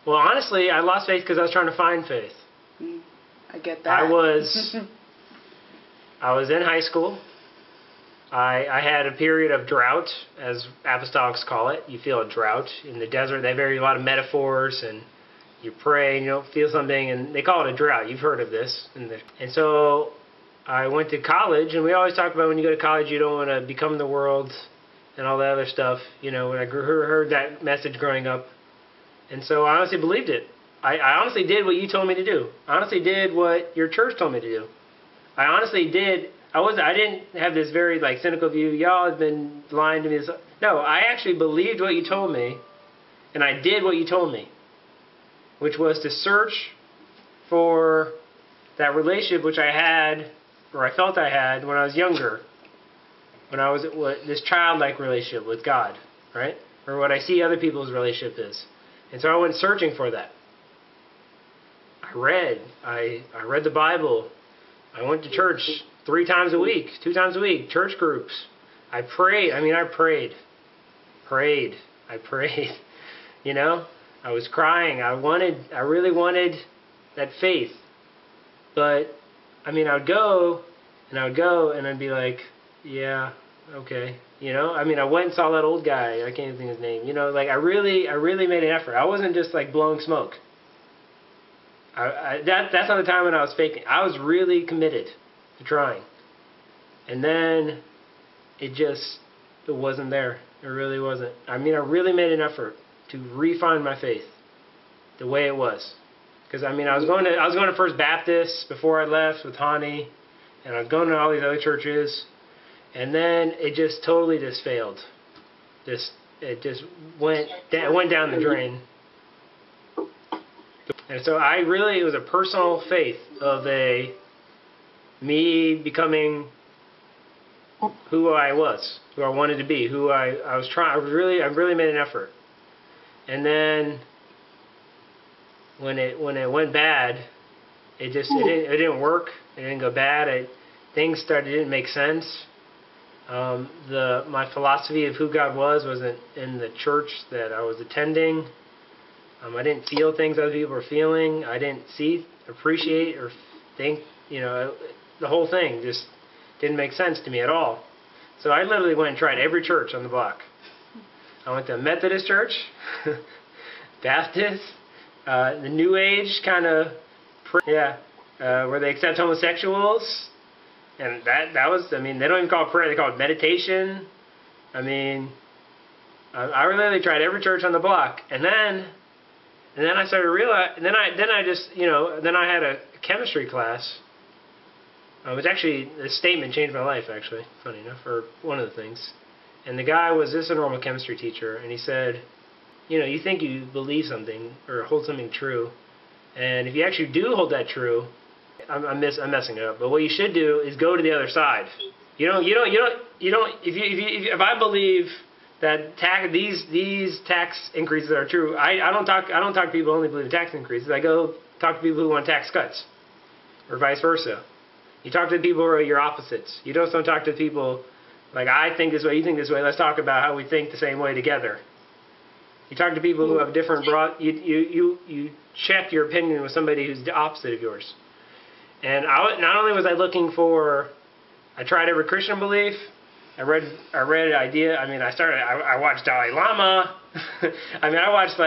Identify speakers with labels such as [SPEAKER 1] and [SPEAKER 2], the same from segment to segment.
[SPEAKER 1] Well, honestly, I lost faith because I was trying to find faith.
[SPEAKER 2] I get that.
[SPEAKER 1] I was in high school. I had a period of drought, as apostolics call it. You feel a drought in the desert. They vary a lot of metaphors, and you pray and you don't feel something, and they call it a drought. You've heard of this. And so I went to college, and we always talk about when you go to college, you don't want to become the world and all that other stuff. You know, when I heard that message growing up. And so I honestly believed it. I honestly did what you told me to do. I honestly did what your church told me to do. I honestly did. I didn't have this very cynical view. Y'all have been lying to me. No, I actually believed what you told me, and I did what you told me, which was to search for that relationship which I had, or I felt I had when I was younger, when I was this childlike relationship with God, right? Or what I see other people's relationship is. And so I went searching for that. I read the Bible. I went to church 3 times a week, 2 times a week, church groups. I prayed. I prayed. I prayed. You know? I was crying. I really wanted that faith. But, I would go, and I'd be like, yeah, okay. You know? I went and saw that old guy. I can't even think of his name. You know, I really made an effort. I wasn't just blowing smoke. That's not the time when I was faking. I was really committed to trying. And then it wasn't there. It really wasn't. I really made an effort to refine my faith the way it was. Because I was going to First Baptist before I left with Hani, and I was going to all these other churches, and then it just totally failed. It went down the drain. And so it was a personal faith of me becoming who I was, who I wanted to be, who I was trying. I really made an effort. And then when it went bad, it didn't work. It didn't go bad. Things didn't make sense. My philosophy of who God wasn't in the church that I was attending. I didn't feel things other people were feeling. I didn't appreciate, or think, the whole thing just didn't make sense to me at all. So I literally went and tried every church on the block. I went to a Methodist church, Baptist, the New Age kind of, where they accept homosexuals. And that was, they don't even call it prayer, they call it meditation. I literally tried every church on the block. And then I started to realize, then I had a chemistry class. It was actually, this statement changed my life, actually, funny enough, or one of the things. And the guy was just a normal chemistry teacher, and he said, you think you believe something, or hold something true, and if you actually do hold that true, I'm messing it up, but what you should do is go to the other side. If I believe that these tax increases are true, I don't talk to people who only believe in tax increases. I go talk to people who want tax cuts, or vice versa. You talk to the people who are your opposites. You don't talk to people like, I think this way, you think this way. Let's talk about how we think the same way together. You talk to people who have different you check your opinion with somebody who's the opposite of yours. And not only was I looking for, I tried every Christian belief. I read idea. I watched Dalai Lama. I watched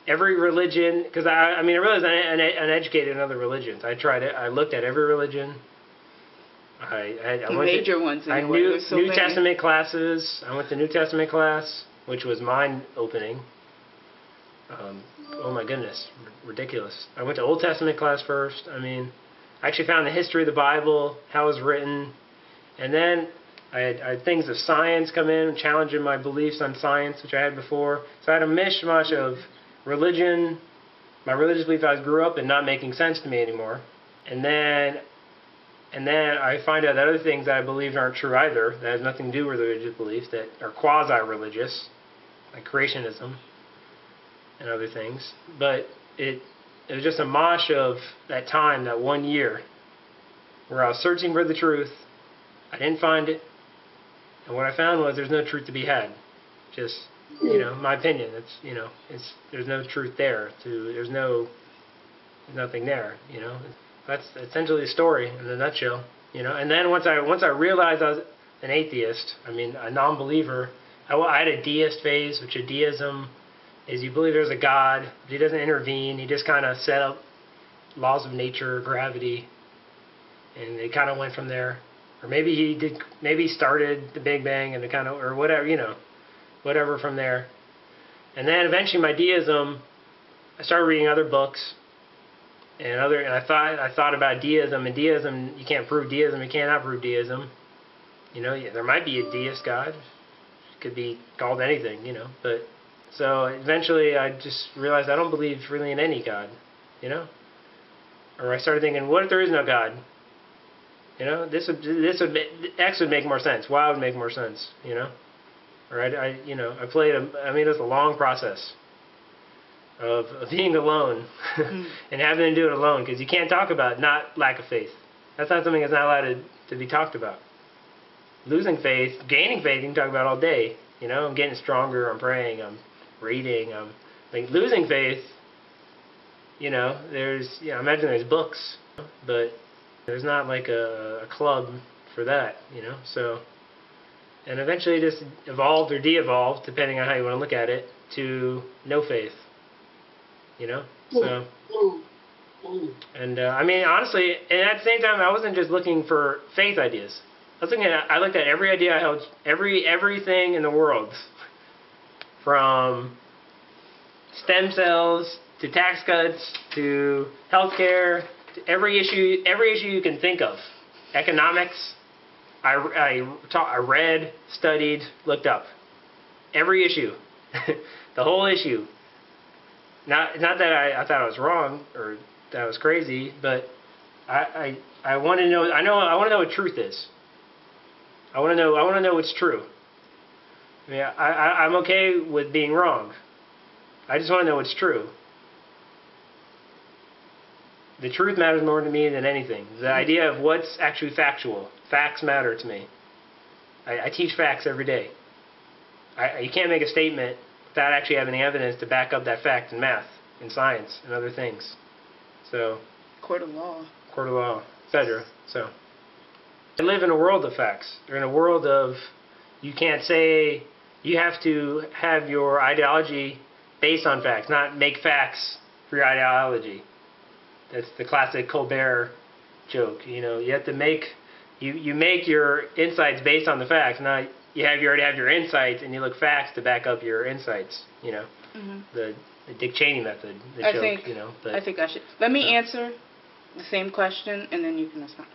[SPEAKER 1] every religion, because I realized I'm uneducated in other religions. I tried it. I looked at every religion. I went
[SPEAKER 2] major
[SPEAKER 1] to,
[SPEAKER 2] ones.
[SPEAKER 1] I knew New Testament classes. I went to New Testament class, which was mind-opening. Oh my goodness, ridiculous. I went to Old Testament class first. I actually found the history of the Bible, how it was written, and then I had things of science come in, challenging my beliefs on science, which I had before. So I had a mishmash of religion, my religious belief I grew up in not making sense to me anymore. And then I find out that other things that I believed aren't true either, that has nothing to do with religious beliefs, that are quasi-religious, like creationism and other things. But it was just a mosh of that time, that 1 year, where I was searching for the truth. I didn't find it. And what I found was there's no truth to be had. Just my opinion. There's no truth there. There's nothing there. That's essentially the story in a nutshell. And then once I realized I was an atheist, a non-believer, I had a deist phase, which a deism is you believe there's a God, but he doesn't intervene. He just kind of set up laws of nature, gravity, and it kind of went from there. Or maybe he started the Big Bang and or whatever, whatever from there. And then eventually my deism, I started reading other books, and I thought about deism, and deism, you can't prove deism, you cannot prove deism. There might be a deist God, it could be called anything, but so eventually I just realized I don't believe really in any God, or I started thinking, what if there is no God? X would make more sense. Y would make more sense. Or I played. It was a long process of being alone and having to do it alone, because you can't talk about not lack of faith. That's not something that's not allowed to be talked about. Losing faith, gaining faith, you can talk about all day. I'm getting stronger. I'm praying. I'm reading. Losing faith. I imagine there's books, but there's not like a club for that, so, and eventually it just evolved or de-evolved, depending on how you want to look at it, to no faith, so, and honestly, and at the same time, I wasn't just looking for faith ideas. I looked at every idea I held, everything in the world, from stem cells to tax cuts to healthcare, to every issue you can think of. Economics, I read, studied, looked up. Every issue. The whole issue. Not that I thought I was wrong or that I was crazy, but I want to know. I want to know what truth is. I want to know what's true. I'm okay with being wrong. I just want to know what's true. The truth matters more to me than anything. The idea of what's actually factual. Facts matter to me. I teach facts every day. You can't make a statement without actually having any evidence to back up that fact in math, in science, and other things. So,
[SPEAKER 2] Court of law,
[SPEAKER 1] etc. So, I live in a world of facts. You're in a world of, you can't say, you have to have your ideology based on facts, not make facts for your ideology. That's the classic Colbert joke. You have to make you make your insights based on the facts. Not you already have your insights, and you look facts to back up your insights. The Dick Cheney method.
[SPEAKER 2] I think I should. Let me answer the same question, and then you can respond.